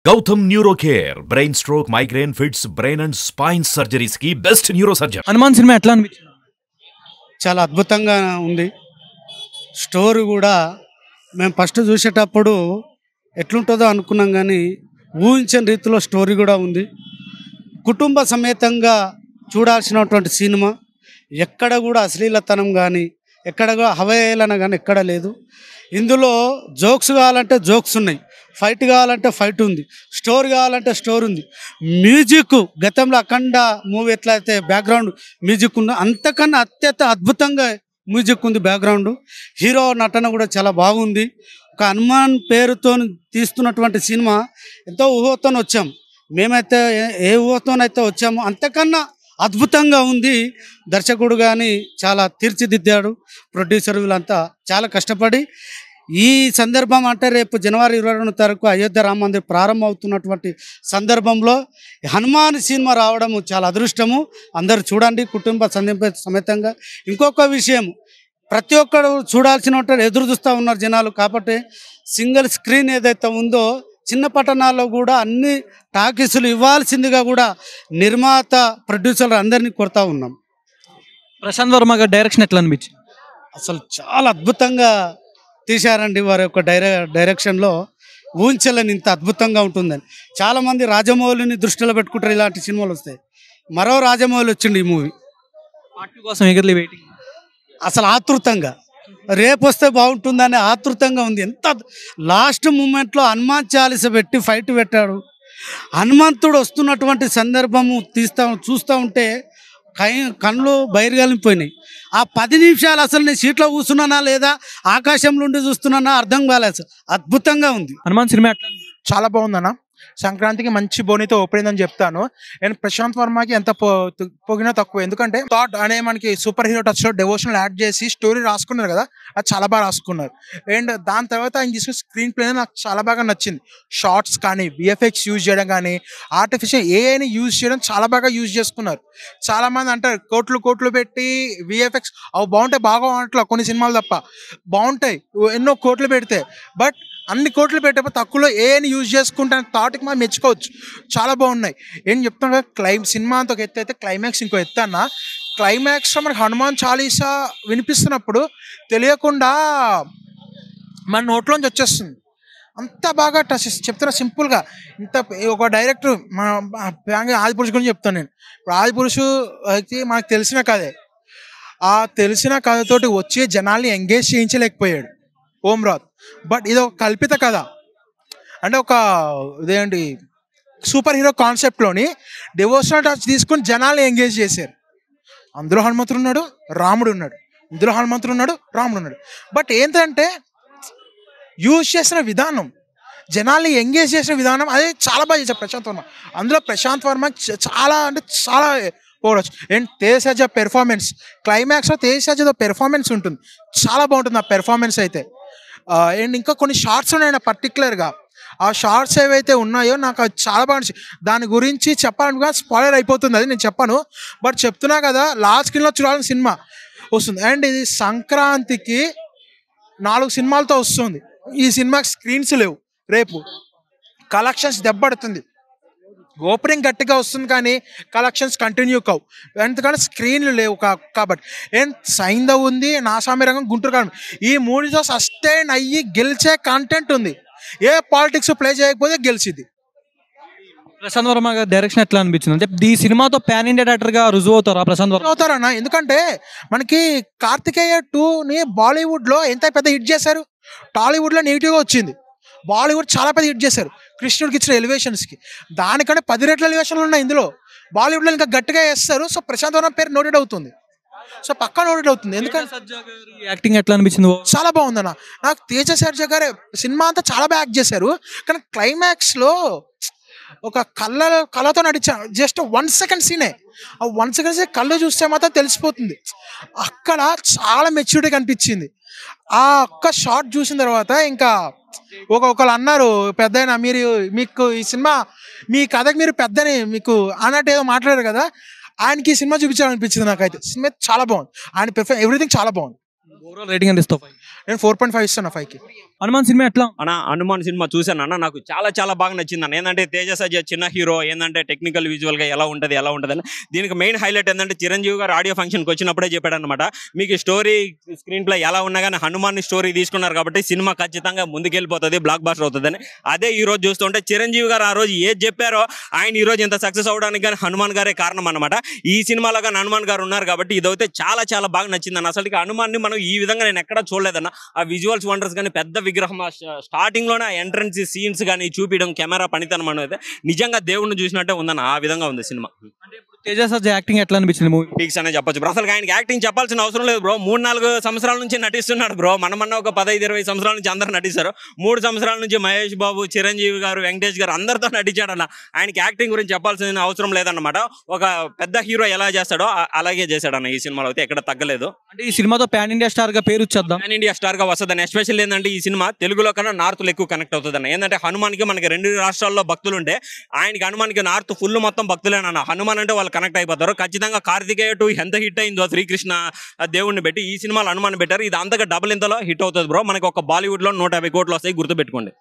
Gautam neuro care brain stroke migraine fits brain and spine surgeries కి best neuro surgeon. Hanuman cinema ఎట్లా అనిపించింది? చాలా అద్భుతంగా ఉంది. స్టోరీ కూడా మేము ఫస్ట్ చూసేటప్పుడు ఎట్లుంటుందో అనుకున్నాం, కానీ ఊహించని రీతిలో స్టోరీ కూడా ఉంది. కుటుంబ సమేతంగా చూడాల్సినటువంటి సినిమా. ఎక్కడ కూడా అశ్లీలతనం కానీ, ఎక్కడ కూడా అవహేళన కానీ ఎక్కడ లేదు. ఇందులో జోక్స్ కావాలంటే జోక్స్ ఉన్నాయి, ఫైట్ కావాలంటే ఫైట్ ఉంది, స్టోరీ కావాలంటే స్టోరీ ఉంది. మ్యూజిక్ గతంలో అఖండ మూవీ ఎట్లయితే బ్యాక్గ్రౌండ్ మ్యూజిక్ ఉందో అంతకన్నా అత్యంత అద్భుతంగా మ్యూజిక్ ఉంది. బ్యాక్గ్రౌండ్ హీరో నటన కూడా చాలా బాగుంది. ఒక హనుమాన్ పేరుతో తీస్తున్నటువంటి సినిమా ఎంతో ఊహతో వచ్చాం. మేమైతే ఏ ఊహతోనైతే వచ్చామో అంతకన్నా అద్భుతంగా ఉంది. దర్శకుడు కానీ చాలా తీర్చిదిద్దాడు. ప్రొడ్యూసర్ వీళ్ళంతా చాలా కష్టపడి ఈ సందర్భం అంటే రేపు జనవరి 22వ తారీఖు అయోధ్య రామ మందిర్ ప్రారంభం అవుతున్నటువంటి సందర్భంలో హనుమాన్ సినిమా రావడం చాలా అదృష్టము. అందరూ చూడండి కుటుంబ సమేతంగా. ఇంకొక విషయం, ప్రతి ఒక్కరు చూడాల్సిన ఎదురు చూస్తూ ఉన్నారు జనాలు. కాబట్టి సింగిల్ స్క్రీన్ ఏదైతే ఉందో చిన్న పట్టణాల్లో కూడా అన్ని టాకీసులు ఇవ్వాల్సిందిగా కూడా నిర్మాత ప్రొడ్యూసర్లు అందరినీ కోరుతూ ఉన్నాం. ప్రశాంత్ వర్మ గారి డైరెక్షన్ ఎట్లా అనిపించింది? అసలు చాలా అద్భుతంగా తీశారండి. వారి యొక్క డైరెక్షన్లో ఊహించలేని ఇంత అద్భుతంగా ఉంటుందని. చాలామంది రాజమౌళిని దృష్టిలో పెట్టుకుంటారు, ఇలాంటి సినిమాలు వస్తాయి. మరో రాజమౌళి వచ్చిండు ఈ మూవీ. పార్ట్ 2 కోసం ఎగర్లీ వెయిటింగ్. అసలు ఆతృతంగా రేపు వస్తే బాగుంటుందని ఆతృతంగా ఉంది. ఎంత లాస్ట్ మూమెంట్లో హనుమాన్ చాలీస పెట్టి ఫైట్ పెట్టాడు. హనుమంతుడు వస్తున్నటువంటి సందర్భము చూస్తూ ఉంటే కళ్ళు బయలుగాలిపోయినాయి. ఆ 10 నిమిషాలు అసలు నేను సీట్లో కూర్చున్నానా లేదా ఆకాశంలో ఉండి చూస్తున్నానా అర్థం కాలేదు. అద్భుతంగా ఉంది హనుమాన్ సినిమా ఎట్లా? చాలా బాగుందన్న. సంక్రాంతికి మంచి బోనితో ఓపెన్ అని చెప్తాను. నేను ప్రశాంత్ వర్మకి ఎంత పొగినా తక్కువ. ఎందుకంటే థాట్ అనే మనకి సూపర్ హీరో టచ్లో డెవోషనల్ యాడ్ చేసి స్టోరీ రాసుకున్నారు కదా, అది చాలా బాగా రాసుకున్నారు. అండ్ దాని తర్వాత ఆయన తీసుకున్న స్క్రీన్ ప్లే నాకు చాలా బాగా నచ్చింది. షార్ట్స్ కానీ, విఎఫ్ఎక్స్ యూజ్ చేయడం కానీ, ఆర్టిఫిషియల్ ఏఐని యూజ్ చేయడం చాలా బాగా యూజ్ చేసుకున్నారు. చాలా మంది అంటారు కోట్లు పెట్టి విఎఫ్ఎక్స్ అవి బాగుంటాయి, బాగా అట్లా కొన్ని సినిమాలు తప్ప బాగుంటాయి ఎన్నో కోట్లు పెడితే. బట్ అన్ని కోట్లు పెట్టేప్పుడు తక్కువలో ఏఐని యూజ్ చేసుకుంటాను థాట్కి మనం మెచ్చుకోవచ్చు. చాలా బాగున్నాయి. ఏం చెప్తాను కదా, సినిమా అంత ఒక ఎత్తు అయితే క్లైమాక్స్ ఇంకో ఎత్తు అన్న. క్లైమాక్స్లో మనకి హనుమాన్ చాలీసా వినిపిస్తున్నప్పుడు తెలియకుండా మన నోట్లోంచి వచ్చేస్తుంది. అంత బాగా టచ్ చెప్తున్నా సింపుల్గా. ఇంత ఒక డైరెక్టర్ ఆదిపురుషు గురించి చెప్తాను నేను. ఇప్పుడు ఆదిపురుషు అయితే మనకు తెలిసిన కథే. ఆ తెలిసిన కథతోటి వచ్చి జనాల్ని ఎంగేజ్ చేయించలేకపోయాడు ఓం రాత్. బట్ ఇది ఒక కల్పిత కథ, అంటే ఒక ఇదేంటి సూపర్ హీరో కాన్సెప్ట్లోని డివోషనల్ టచ్ తీసుకొని జనాల్ని ఎంగేజ్ చేశారు. అందులో హనుమంతుడు ఉన్నాడు, రాముడు ఉన్నాడు. ఇందులో హనుమంతుడు ఉన్నాడు, రాముడు ఉన్నాడు. బట్ ఏంటంటే యూజ్ చేసిన విధానం, జనాల్ని ఎంగేజ్ చేసిన విధానం అదే చాలా బాగా చేశారు ప్రశాంత్ వర్మ. అందులో ప్రశాంత్ వర్మ చాలా అంటే చాలా పోవచ్చు. అండ్ తేజ పెర్ఫార్మెన్స్, క్లైమాక్స్లో తేజ పెర్ఫార్మెన్స్ ఉంటుంది, చాలా బాగుంటుంది ఆ పెర్ఫార్మెన్స్ అయితే. అండ్ ఇంకా కొన్ని షార్ట్స్ ఉన్నాయి పర్టికులర్గా. ఆ షార్ట్స్ ఏవైతే ఉన్నాయో నాకు అది చాలా బాగా, దాని గురించి చెప్పాలనుకున్నా స్పాయిలర్ అయిపోతుంది, అది నేను చెప్పాను. బట్ చెప్తున్నా కదా, లాస్ట్ స్క్రీన్లో చూడాలని సినిమా వస్తుంది. అండ్ ఇది సంక్రాంతికి 4 సినిమాలతో వస్తుంది. ఈ సినిమాకి స్క్రీన్స్ లేవు. రేపు కలెక్షన్స్ దెబ్బడుతుంది. ఓపెనింగ్ గట్టిగా వస్తుంది కానీ కలెక్షన్స్ కంటిన్యూ కావు, ఎందుకంటే స్క్రీన్లు లేవు కాబట్టి. ఏం సైంధవ్ ఉంది, నాసామిరంగం, గుంటూరు కాలం, ఈ 3తో సస్టైన్ అయ్యి గెలిచే కంటెంట్ ఉంది. ఏ పాలిటిక్స్ ప్లే చేయకపోతే గెలిచింది. ప్రశాంత్ వర్మ గారి డైరెక్షన్ ఎట్లా అనిపించింది? అంటే ఈ సినిమాతో పాన్ ఇండియా డైరెక్టర్గా రుజువు అవుతారా ప్రశాంత్ వర్మ? అవుతారన్న. ఎందుకంటే మనకి కార్తికేయ 2ని బాలీవుడ్లో ఎంత పెద్ద హిట్ చేశారు, టాలీవుడ్లో నెగిటివ్గా వచ్చింది. బాలీవుడ్ చాలా పెద్ద హిట్ చేశారు కృష్ణుడికి ఇచ్చిన ఎలివేషన్స్కి. దానికంటే 10 రెట్ల ఎలివేషన్లు ఉన్నాయి ఇందులో. బాలీవుడ్లో ఇంకా గట్టిగా వేస్తారు. సో ప్రశాంత్ వర్మ పేరు నోటెడ్ అవుతుంది, సో పక్కా నోటెడ్ అవుతుంది. ఎందుకంటే యాక్టింగ్ ఎట్లా అనిపించింది? చాలా బాగుందన్న. నాకు తేజ సర్జా గారే సినిమా అంతా చాలా బాగా యాక్ట్ చేశారు. కానీ క్లైమాక్స్లో ఒక కళ్ళతో నడిచాను. Just 1 second సీనే. ఆ 1 సెకండ్ సీన్ కళ్ళు చూస్తే మాత్రం తెలిసిపోతుంది. అక్కడ చాలా మెచ్యూరిటీ కనిపించింది. ఆ ఒక్క షాట్ చూసిన తర్వాత ఇంకా ఒకళ్ళు అన్నారు, పెద్దయినా మీకు ఈ సినిమా మీ కథకి మీరు పెద్దని మీకు అన్నట్టు ఏదో మాట్లాడారు కదా, ఆయనకి ఈ సినిమా చూపించాలనిపించింది నాకైతే. సినిమా చాలా బాగుంది, ఆయన ఎవ్రీథింగ్ చాలా బాగుంది. ఓవరాల్ రేటింగ్ ఎంత ఇస్తావు? నేను 4.5 ఇస్తాను 5కి. హనుమాన్ సినిమా ఎట్లా? అన్న హనుమాన్ సినిమా చూశాను అన్న, నాకు చాలా చాలా బాగా నచ్చింది అన్న. ఏంటంటే తేజ సజ్జ చిన్న హీరో, ఏంటంటే టెక్నికల్ విజువల్గా ఎలా ఉంటుంది అని దీనికి మెయిన్ హైలైట్ ఏంటంటే చిరంజీవి గారు ఆడియో ఫంక్షన్కి వచ్చినప్పుడే చెప్పాడు అనమాట, మీకు స్టోరీ స్క్రీన్ ప్లే ఎలా ఉన్నా కానీ హనుమాన్ స్టోరీ తీసుకున్నారు కాబట్టి సినిమా ఖచ్చితంగా ముందుకెళ్ళిపోతుంది, బ్లాక్ బాస్టర్ అవుతుందని. అదే ఈ రోజు చూస్తుంటే చిరంజీవి గారు ఆ రోజు ఏది చెప్పారో ఆయన ఈ రోజు ఇంత సక్సెస్ అవడానికి కానీ హనుమాన్ గారే కారణం అనమాట. ఈ సినిమాలో కానీ హనుమాన్ గారు ఉన్నారు కాబట్టి ఇదైతే చాలా చాలా బాగా నచ్చింది అన్న. అసలు హనుమాన్ని మనం ఈ విధంగా నేను ఎక్కడా చూడలేదన్న. ఆ విజువల్స్ వండర్స్ కానీ, పెద్ద విగ్రహం స్టార్టింగ్ లోనే ఎంట్రన్స్ సీన్స్ కానీ చూపించడం, కెమెరా పనితనం అనేది నిజంగా దేవుడిని చూసినట్టే ఉందన్న. ఆ విధంగా ఉంది సినిమా. తేజ సజ్జ యాక్టింగ్ ఎట్లా అనిపించింది మూవీ? పీక్స్ అనే చెప్పొచ్చు బ్రో. అసలు ఆయనకి యాక్టింగ్ చెప్పాల్సిన అవసరం లేదు బ్రో. 3-4 సంవత్సరాల నుంచి నటిస్తున్నాడు బ్రో. మనమన్నా ఒక 15-20 సంవత్సరాల నుంచి అందరూ నటిస్తారు. 3 సంవత్సరాల నుంచి మహేష్ బాబు, చిరంజీవి గారు, వెంకటేష్ గారు అందరితో నటించాడన్న. ఆయనకి యాక్టింగ్ గురించి చెప్పాల్సిన అవసరం లేదన్నమాట. ఒక పెద్ద హీరో ఎలా చేస్తాడో అలాగే చేశాడన్న. ఈ సినిమాలో అయితే ఎక్కడ తగ్గలేదు. అంటే ఈ సినిమాతో పాన్ ఇండియా స్టార్ గా పేరు వచ్చేద్దాం, పాన్ ఇండియా స్టార్ గా వస్తుందని. ఎస్పెషల్ ఏంటంటే ఈ సినిమా తెలుగులో కన్నా నార్త్ లో ఎక్కువ కనెక్ట్ అవుతుందన్న. ఏంటంటే హనుమాన్కి మనకి 2 రాష్ట్రాల్లో భక్తులు ఉంటే ఆయనకి హనుమాన్కి నార్త్ ఫుల్ మొత్తం భక్తులేనన్న. హనుమాన్ అంటే వాళ్ళు కనెక్ట్ అయిపోతారు. ఖచ్చితంగా కార్తికేయ 2 ఎంత హిట్ అయిందో శ్రీకృష్ణ దేవుడిని పెట్టి ఈ సినిమాలో హనుమాన్ పెట్టారు. ఇది అంతగా డబుల్ ఇంతలో హిట్ అవుతుంది బ్రో. మనకి ఒక బాలీవుడ్ లో 150 కోట్లు వస్తాయి, గుర్తుపెట్టుకోండి.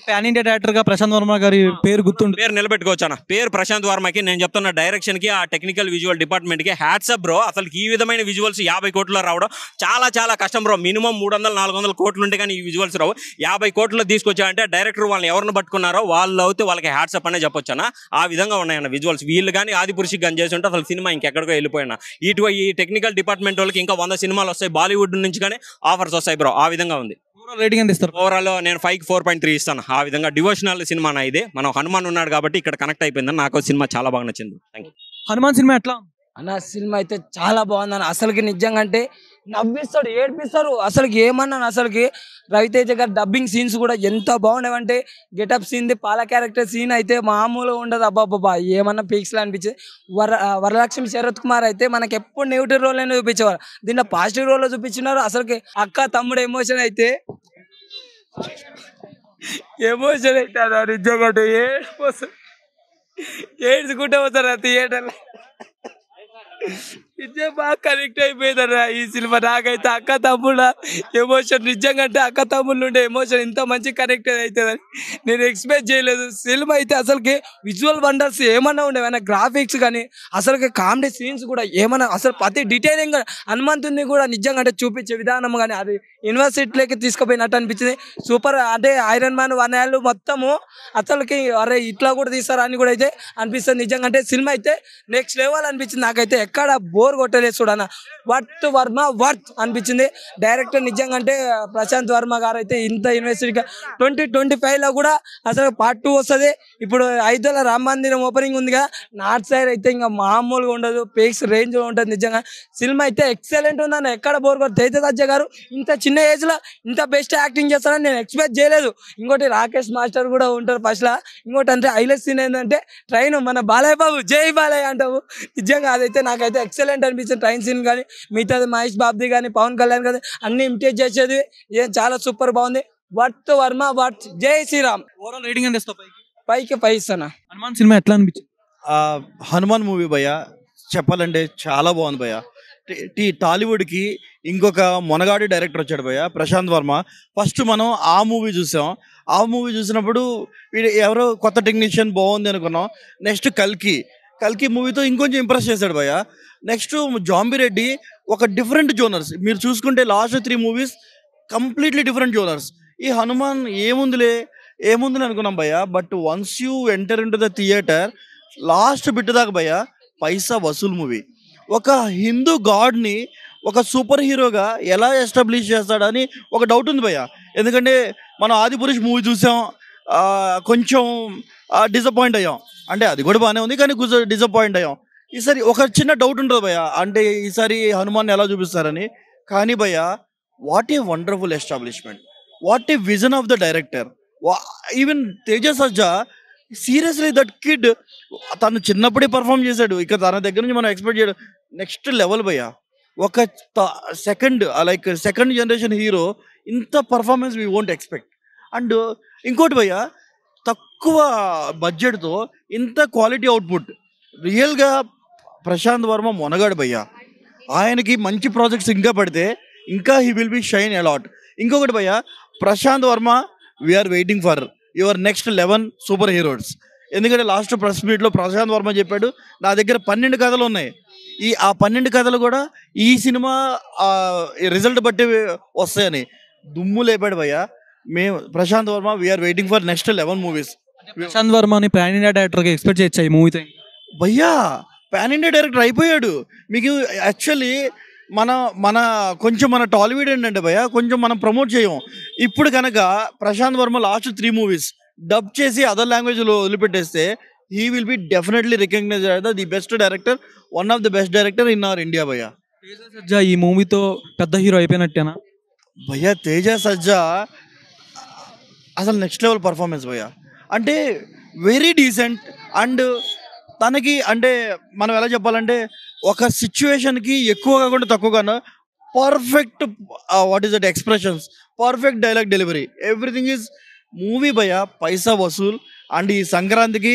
పాన్ ఇండియా డైరెక్టర్ గా ప్రశాంత్ వర్మ గారి పేరు గుర్తుంటుంది, పేరు నిలబెట్టుకోవచ్చు అన్న. పేరు ప్రశాంత్ వర్మకి నేను చెప్తున్న డైరెక్షన్ కి, ఆ టెక్నికల్ విజువల్ డిపార్ట్మెంట్ కి హ్యాట్సప్ బ్రో. అసలు ఈ విధమైన విజువల్స్ 50 కోట్లలో రావడం చాలా చాలా కష్టం బ్రో. మినిమం 300-400 కోట్లు ఉంటే కానీ ఈ విజువల్స్ రావు. 50 కోట్లు తీసుకొచ్చారంటే డైరెక్టర్ వాళ్ళని ఎవరిని పట్టుకున్నారో వాళ్ళు అయితే వాళ్ళకి హ్యాట్సప్ అనే చెప్పొచ్చు అన్న. ఆ విధంగా ఉన్నాయన్న విజువల్స్. వీళ్ళు కానీ ఆదిపురుషుకి కానీ చేసి ఉంటే అసలు సినిమా ఇంకెక్కడికో వెళ్ళిపోయినా. ఈ టెక్నికల్ డిపార్ట్మెంట్ వాళ్ళకి ఇంకా 100 సినిమాలు వస్తాయి, బాలీవుడ్ నుంచి కానీ ఆఫర్స్ వస్తాయి బ్రో. ఆ విధంగా ఉంది. రేటింగ్ ఎంత ఇస్తారు? ఓవరాల్ నేను 5కి 4.3 ఇస్తాను. ఆ విధంగా డివోషనల్ సినిమా ఇది. మనం హనుమాన్ ఉన్నాడు కాబట్టి ఇక్కడ కనెక్ట్ అయిపోయిందని నాకు సినిమా చాలా బాగా నచ్చింది. Thank you. హనుమాన్ సినిమా ఎట్లా అన్న? సినిమా అయితే చాలా బాగుందన్న. అసలుకి నిజంగా అంటే నవ్విస్తాడు, ఏడ్పిస్తారు. అసలుకి ఏమన్నా అసలుకి రవితేజ గారి డబ్బింగ్ సీన్స్ కూడా ఎంత బాగుండేవంటే, గెటప్ సీన్, పాల క్యారెక్టర్ సీన్ అయితే మామూలుగా ఉండదు. అబ్బాబ్బా ఏమన్నా పీక్స్లో అనిపించింది. వరలక్ష్మి శరత్ కుమార్ అయితే మనకి ఎప్పుడు నెగిటివ్ రోల్ అయినా చూపించేవారు, దీంట్లో పాజిటివ్ రోల్లో చూపించినారు. అసలుకి అక్క తమ్ముడు ఎమోషన్ అయితే నిజంగా ఏడ్చుకుంటే పోతారా థియేటర్లో. నిజం బాగా కనెక్ట్ అయిపోయిందరా ఈ సినిమా. నాకైతే అక్క తమ్ముళ్ళ ఎమోషన్ నిజంగా అంటే అక్క తమ్ముళ్ళు ఉండే ఎమోషన్ ఇంత మంచి కనెక్ట్ అవుతుందని నేను ఎక్స్పెక్ట్ చేయలేదు. సినిమా అయితే అసలుకి విజువల్ వండర్స్ ఏమన్నా ఉండేవన్నా, గ్రాఫిక్స్ కానీ అసలుకి కామెడీ సీన్స్ కూడా ఏమన్నా, అసలు ప్రతి డీటెయిలింగ్ హనుమంతుని కూడా నిజంగా అంటే చూపించే విధానం కానీ అది యూనివర్సిటీలోకి తీసుకుపోయినట్టు అనిపించింది. సూపర్. అంటే ఐరన్ మ్యాన్ 1 ఏళ్ళు మొత్తము అసలుకి అరే ఇట్లా కూడా తీస్తారా అని కూడా అయితే అనిపిస్తుంది. నిజంగా అంటే సినిమా అయితే నెక్స్ట్ లెవెల్ అనిపించింది. నాకైతే ఎక్కడ బోర్ కొట్టలేదు చూడన్న. వర్త్ వర్మ వర్త్ అనిపించింది. డైరెక్టర్ నిజంగా అంటే ప్రశాంత్ వర్మ గారు అయితే ఇంత యూనివర్సిటీగా 2025లో కూడా అసలు పార్ట్ 2 వస్తుంది. ఇప్పుడు 5 రామ మందిరం ఓపెనింగ్ ఉంది కదా, నార్త్ సైడ్ అయితే ఇంకా మామూలుగా ఉండదు, పేక్స్ రేంజ్ ఉంటుంది. నిజంగా సినిమా అయితే ఎక్సలెంట్ ఉందన్న. ఎక్కడ బోర్ కొట్టు. తేజ సజ్జ గారు ఇంత చిన్న ఏజ్ లో ఇంత బెస్ట్ యాక్టింగ్ చేస్తారని నేను ఎక్స్పెక్ట్ చేయలేదు. ఇంకోటి రాకేష్ మాస్టర్ కూడా ఉంటారు ఫస్ట్ లా. ఇంకోటి అంటే హైలైట్ సీన్ ఏంటంటే ట్రైన్, మన బాలయ్య బాబు జై బాలయ్య అంటావు. నిజంగా అదైతే నాకైతే ఎక్సలెంట్ అనిపించింది. ట్రైన్ సీన్ కానీ మిగతాది మహేష్ బాబుది కానీ పవన్ కళ్యాణ్ కానీ అన్ని ఇమిటేట్ చేసేది చాలా సూపర్ బాగుంది. Worth Varma worth. జై శ్రీరామ్. ఓవరాల్ రేటింగ్ ఎంత ఇస్తావు? 5కి 5 ఇస్తాను. హనుమాన్ సినిమా ఎట్లా అనిపించింది? హనుమాన్ మూవీ భయ్య చెప్పాలంటే చాలా బాగుంది భయ్య. టాలీవుడ్కి ఇంకొక మొనగాడి డైరెక్టర్ వచ్చాడు భయ్య, ప్రశాంత్ వర్మ. ఫస్ట్ మనం ఆ మూవీ చూసాం. ఆ మూవీ చూసినప్పుడు వీడు ఎవరో కొత్త టెక్నీషియన్ బాగుంది అనుకున్నాం. నెక్స్ట్ కల్కి మూవీతో ఇంకొంచెం ఇంప్రెస్ చేశాడు భయ్య. నెక్స్ట్ జాంబిరెడ్డి ఒక డిఫరెంట్ జోనర్స్. మీరు చూసుకుంటే last 3 movies completely different genres. ఈ హనుమాన్ ఏముందిలే అనుకున్నాం భయ్య. But once you enter in to the theatre last bit దాకా భయ్య పైసా వసూల్ మూవీ. ఒక హిందూ గాడ్ని ఒక సూపర్ హీరోగా ఎలా ఎస్టాబ్లిష్ చేస్తాడని ఒక డౌట్ ఉంది భయ్య. ఎందుకంటే మనం ఆదిపురుష్ మూవీ చూసాం, కొంచెం డిసప్పాయింట్ అయ్యాం. అంటే అది కూడా బాగానే ఉంది కానీ కొంచెం డిసప్పాయింట్ అయ్యాం. ఈసారి ఒక చిన్న డౌట్ ఉంటుంది భయ్య, అంటే ఈసారి హనుమాన్ ఎలా చూపిస్తారని. కానీ భయ్య what a wonderful establishment, what a vision of the director. Even Teja Sajja seriously that kid తను చిన్నప్పుడే పర్ఫామ్ చేశాడు. ఇక తన దగ్గర నుంచి మనం ఎక్స్పెక్ట్ చేయడం నెక్స్ట్ లెవెల్ భయ్య. ఒక సెకండ్ జనరేషన్ హీరో ఇంత performance we won't expect. And ఇంకోటి భయ్య, తక్కువ బడ్జెట్తో ఇంత క్వాలిటీ అవుట్పుట్. రియల్గా ప్రశాంత్ వర్మ మొనగాడు భయ్య. ఆయనకి మంచి ప్రాజెక్ట్స్ ఇంకా పడితే ఇంకా he will be shine a lot. ఇంకొకటి భయ్య, Prashanth Varma we are waiting for your next 11 super heroes. ఎందుకంటే లాస్ట్ ప్రెస్ మీట్లో ప్రశాంత్ వర్మ చెప్పాడు నా దగ్గర 12 కథలు ఉన్నాయి. ఆ 12 కథలు కూడా ఈ సినిమా రిజల్ట్ బట్టి వస్తాయని దుమ్ము లేపాడు భయ్య. మేము Prashanth Varma we are waiting for next 11 movies. Prashanth వర్మని పాన్ ఇండియా డైరెక్టర్గా ఎక్స్పెక్ట్ చేయొచ్చా ఈ మూవీతో? భయ్యా పాన్ ఇండియా డైరెక్టర్ అయిపోయాడు. మీకు యాక్చువల్లీ మన టాలీవుడ్ ఏంటంటే భయ్య కొంచెం మనం ప్రమోట్ చేయం. ఇప్పుడు కనుక Prashanth Varma last 3 movies dub చేసి అదర్ లాంగ్వేజ్లో వదిలిపెట్టేస్తే he will be definitely recognise the best director, one of the best director in our India భయ్య. తేజ సజ్జా ఈ మూవీతో పెద్ద హీరో అయిపోయినట్టేనా భయ్య? తేజ సజ్జా అసలు నెక్స్ట్ లెవెల్ పర్ఫార్మెన్స్ భయ్య. అంటే వెరీ డీసెంట్. అండ్ తనకి అంటే మనం ఎలా చెప్పాలంటే ఒక సిచ్యువేషన్కి ఎక్కువ కాకుండా తక్కువగా perfect what is that expressions, perfect dialogue delivery, everything is movie భయ్య పైసా వసూల్. అండ్ ఈ సంక్రాంతికి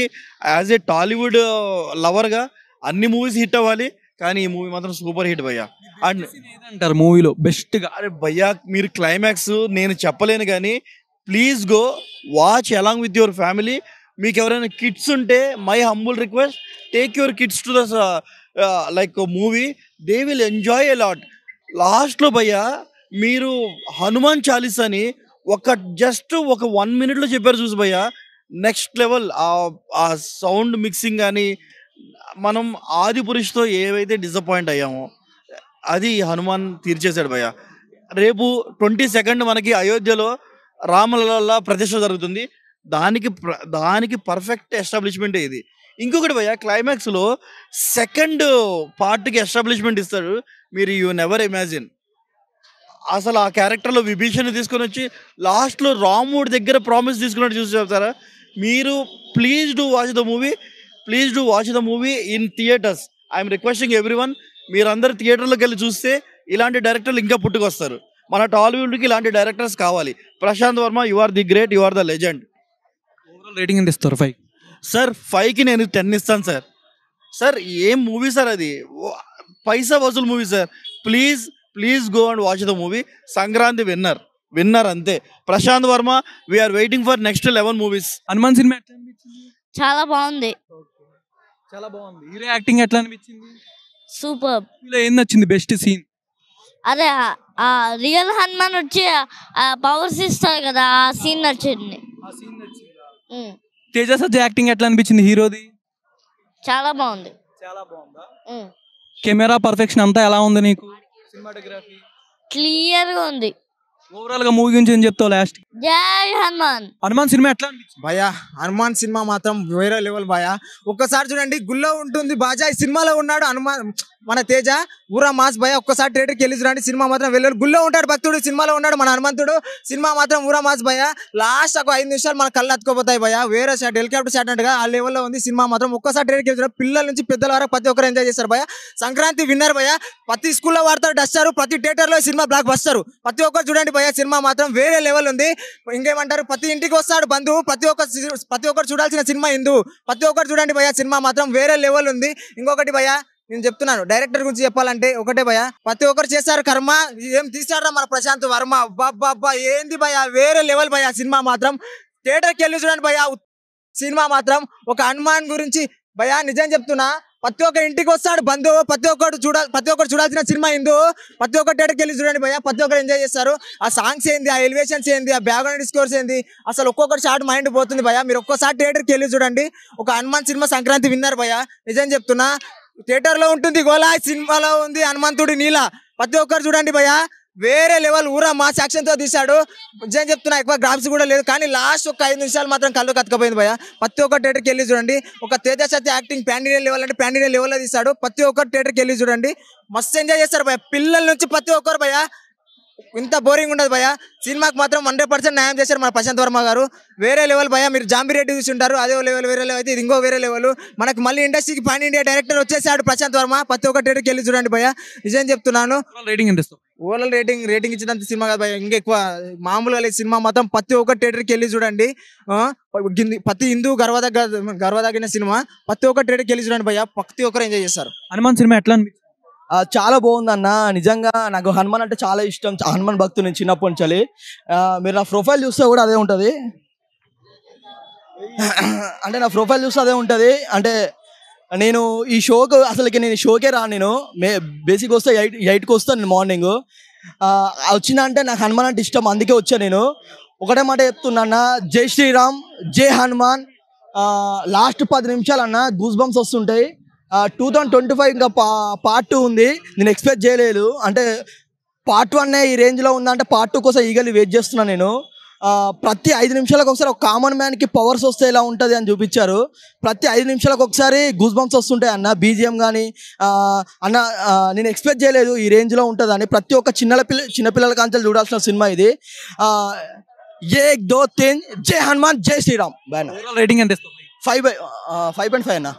యాజ్ ఏ టాలీవుడ్ లవర్గా అన్ని మూవీస్ హిట్ అవ్వాలి, కానీ ఈ మూవీ మాత్రం సూపర్ హిట్ భయ్య. అండ్ అంటారు మూవీలో బెస్ట్గా? అరే భయ్య మీరు క్లైమాక్స్ నేను చెప్పలేను, కానీ please go watch along with your family. మీకు ఎవరైనా కిడ్స్ ఉంటే my humble request, take your kids to the like movie, they will enjoy a lot. లాస్ట్లో భయ్య మీరు హనుమాన్ చాలీస్ అని జస్ట్ ఒక 1 minute చెప్పారు చూసి భయ్య, నెక్స్ట్ లెవెల్. ఆ సౌండ్ మిక్సింగ్ కానీ మనం ఆది పురుషుతో ఏవైతే డిసప్పాయింట్ అయ్యామో అది హనుమాన్ తీర్చేశాడు భయ్య. రేపు 22nd మనకి అయోధ్యలో రామలల్ల ప్రతిష్ఠ జరుగుతుంది. దానికి పర్ఫెక్ట్ ఎస్టాబ్లిష్మెంట్ ఇది. ఇంకొకటి భయ్య క్లైమాక్స్లో సెకండ్ పార్ట్కి ఎస్టాబ్లిష్మెంట్ ఇస్తాడు. మీరు యూ నెవర్ ఇమాజిన్. అసలు ఆ క్యారెక్టర్లో విభీషణ్ తీసుకొని వచ్చి లాస్ట్లో రాముడి దగ్గర ప్రామిస్ తీసుకున్నట్టు చూసి చెప్తారా మీరు? Please do watch the movie in theatres. I'm requesting everyone, మీరందరూ థియేటర్లోకి వెళ్ళి చూస్తే ఇలాంటి డైరెక్టర్లు ఇంకా పుట్టుకొస్తారు. మన టాలీవుడ్కి ఇలాంటి డైరెక్టర్స్ కావాలి. Prashanth Varma, you are the great, you are the legend. Overall rating ఎంత ఇస్తారు? 5 సార్. 5కి నేను 10 ఇస్తాను సార్. సార్ ఏం మూవీ సార్ అది, పైసా వసూలు movie sir. Please go and watch the movie. Sankranti winner అంతే. Prashanth Varma we are waiting for next 11 movies. Hanuman cinema ఎట్లా అనిపించింది? చాలా బాగుంది. చాలా బాగుంది. హీరో యాక్టింగ్ ఎట్లా అనిపించింది? సూపర్. హీరో ఏం నచ్చింది? Best scene? అదే ఆ రియల్ హనుమాన్ వచ్చి పవర్స్ ఇస్తారు కదా, ఆ సీన్ నచ్చింది. తేజ సజ్జా యాక్టింగ్ ఎట్లా అనిపించింది హీరోది? చాలా బాగుంది. చాలా బాగుందా? కెమెరా పర్ఫెక్షన్ అంతా ఎలా ఉంది నీకు? సినిమాటోగ్రఫీ క్లియర్ గా ఉంది. ఓవరాల్ గా మూవీ గురించి ఏం చెప్తావు లాస్ట్? జై హనుమాన్. హనుమాన్ సినిమా ఎట్లా అనిపించింది భయ్యా? హనుమాన్ సినిమా మాత్రం వేరే లెవెల్ భయ్యా. ఒక్కసారి చూడండి, గుల్లో ఉంటుంది బాజా ఈ సినిమాలో ఉన్నాడు హనుమాన్ మన తేజ ఊరా మాస్ భయ్య. ఒక్కసారి థియేటర్కి వెళ్ళి చూడండి, సినిమా మాత్రం వెళ్ళారు. గుల్లో ఉంటాడు భక్తుడు, సినిమాలో ఉన్నాడు మన హనుమంతుడు. సినిమా మాత్రం ఊరా మాస్ భయ్య. లాస్ట్ ఒక 5 నిమిషాలు మన కళ్ళు అతుకోపోతాయి భయ్య. వేరే షాట్, హెలికాప్టర్ షాట్ అంటగా ఆ లెవెల్లో ఉంది సినిమా మాత్రం. ఒక్కసారి థియేటర్కి వెళ్ళి చూడండి, పిల్లల నుంచి పెద్దల వరకు ప్రతి ఒక్కరు ఎంజాయ్ చేస్తారు భయ్య. సంక్రాంతి విన్నర్ భయ్య. ప్రతి స్కూల్లో వాడతారు డస్టారు, ప్రతి థియేటర్లో సినిమా బ్లాక్ బస్టర్. ప్రతి ఒక్కరు చూడండి భయ్య, సినిమా మాత్రం వేరే లెవెల్ ఉంది. ఇంకేమంటారు, ప్రతి ఇంటికి వస్తాడు బంధువు, ప్రతి ఒక్కరు చూడాల్సిన సినిమా హిందూ. ప్రతి ఒక్కరు చూడండి భయ్య, సినిమా మాత్రం వేరే లెవెల్ ఉంది. ఇంకొకటి భయ్య నేను చెప్తున్నాను, డైరెక్టర్ గురించి చెప్పాలంటే ఒకటే భయ్య, ప్రతి ఒక్కరు చేశారు కర్మ. ఏం తీసారా మన ప్రశాంత్ వర్మ, అబ్బా ఏంది భయ్య, వేరే లెవెల్ భయ్య. సినిమా మాత్రం థియేటర్కి వెళ్ళి చూడండి భయ్య. సినిమా మాత్రం ఒక హనుమాన్ గురించి భయ్య, నిజం చెప్తున్నా, ప్రతి ఒక్క ఇంటికి వస్తాడు బంధువు, ప్రతి ఒక్కరు చూడాల్సిన సినిమా హిందూ. ప్రతి ఒక్క థియేటర్కి వెళ్ళి చూడండి భయ్య, ప్రతి ఒక్కరు ఎంజాయ్ చేస్తారు. ఆ సాంగ్స్ ఏంది, ఆ ఎలివేషన్స్ ఏంది, ఆ బ్యాక్గ్రౌండ్ స్కోర్స్ ఏంది, అసలు ఒక్కొక్కటి షార్ట్ మైండ్ పోతుంది భయ్య. మీరు ఒక్కసారి థియేటర్కి వెళ్ళి చూడండి. ఒక హనుమాన్ సినిమా సంక్రాంతి విన్నర్ భయ్య, నిజం చెప్తున్నా. థియేటర్ లో ఉంటుంది గోలా, సినిమాలో ఉంది హనుమంతుడి నీల. ప్రతి ఒక్కరు చూడండి భయ్య, వేరే లెవెల్. ఊరా మాస్ యాక్షన్ తో తీశాడు. నిజం చెప్తున్నా, ఎక్కువ గ్రాఫిక్స్ కూడా లేదు, కానీ లాస్ట్ ఒక 5 నిమిషాలు మాత్రం కళ్ళు కతకపోయింది భయ్య. ప్రతి ఒక్క థియేటర్కి వెళ్ళి చూడండి. ఒక తేజ సత్య యాక్టింగ్ పాన్ ఇండియా లెవెల్ అంటే పాన్ ఇండియా లెవెల్లో తీశాడు. ప్రతి ఒక్కరు థియేటర్కి వెళ్ళి చూడండి, మస్తు ఎంజాయ్ చేస్తారు భయ్య. పిల్లల నుంచి ప్రతి ఒక్కరు భయ్య, ఇంత బోరింగ్ ఉండదు భయ్య. సినిమాకి మాత్రం 100% న్యాయం చేశారు మన ప్రశాంత్ వర్మ గారు. వేరే లెవెల్ భయ్య. మీరు జాంబిరెడ్డి చూసి ఉంటారు, అదే లెవెల్. వేరే లెవెల్ అయితే ఇది ఇంకో వేరే లెవెల్. మనకి మళ్ళీ ఇండస్ట్రీకి పాన్ ఇండియా డైరెక్టర్ వచ్చేసాడు ప్రశాంత్ వర్మ. ప్రతి ఒక్క థియేటర్కి వెళ్ళి చూడండి భయ్య, నిజం చెప్తున్నాను. రేటింగ్ ఎంత ఇస్తావు? ఓవరాల్ రేటింగ్ ఇచ్చినంత సినిమా కదా భయ్య, ఇంకా ఎక్కువ మామూలుగా లేదు సినిమా మాత్రం. ప్రతి ఒక్క థియేటర్కి వెళ్ళి చూడండి. ప్రతి హిందూ గర్వదగిన సినిమా. ప్రతి ఒక్క థియేటర్కి వెళ్ళి చూడండి భయ్య, ప్రతి ఒక్కరు ఎంజాయ్ చేస్తారు. హనుమాన్ సినిమా ఎట్లా అనిపించింది? చాలా బాగుందన్న. నిజంగా నాకు హనుమాన్ అంటే చాలా ఇష్టం. హనుమాన్ భక్తుని చిన్నప్పటి నుంచి. మీరు నా ప్రొఫైల్ చూస్తే కూడా అదే ఉంటుంది. అంటే నా ప్రొఫైల్ చూస్తే అదే ఉంటుంది. అంటే నేను ఈ షోకు అసలుకి నేను షోకే రాను. నేను బేసిక్ వస్తే 8కి వస్తాను నేను మార్నింగ్. వచ్చిన అంటే నాకు హనుమాన్ అంటే ఇష్టం, అందుకే వచ్చా నేను. ఒకటే మాట చెప్తున్నా, జై శ్రీరామ్, జై హనుమాన్. లాస్ట్ 10 నిమిషాలు అన్న గూస్ బంప్స్ వస్తుంటాయి. 2025 ఇంకా పార్ట్ 2 ఉంది. నేను ఎక్స్పెక్ట్ చేయలేదు. అంటే పార్ట్ 1 ఈ రేంజ్లో ఉందంటే పార్ట్ 2 కోసం ఈగలి వెయిట్ చేస్తున్నాను నేను. ప్రతి 5 నిమిషాలకు ఒకసారి ఒక కామన్ మ్యాన్కి పవర్స్ వస్తే ఎలా ఉంటుంది అని చూపించారు. ప్రతి 5 నిమిషాలకు ఒకసారి గూస్ బంప్స్ వస్తుంటాయి అన్న. బీజిఎం కానీ అన్న నేను ఎక్స్పెక్ట్ చేయలేదు ఈ రేంజ్లో ఉంటుందని. ప్రతి ఒక్క చిన్నపిల్లల కాంచెలు చూడాల్సిన సినిమా ఇది. 1 2 3 జై హనుమాన్, జై శ్రీరామ్. రేటింగ్ ఎంత? 5/5 అన్న.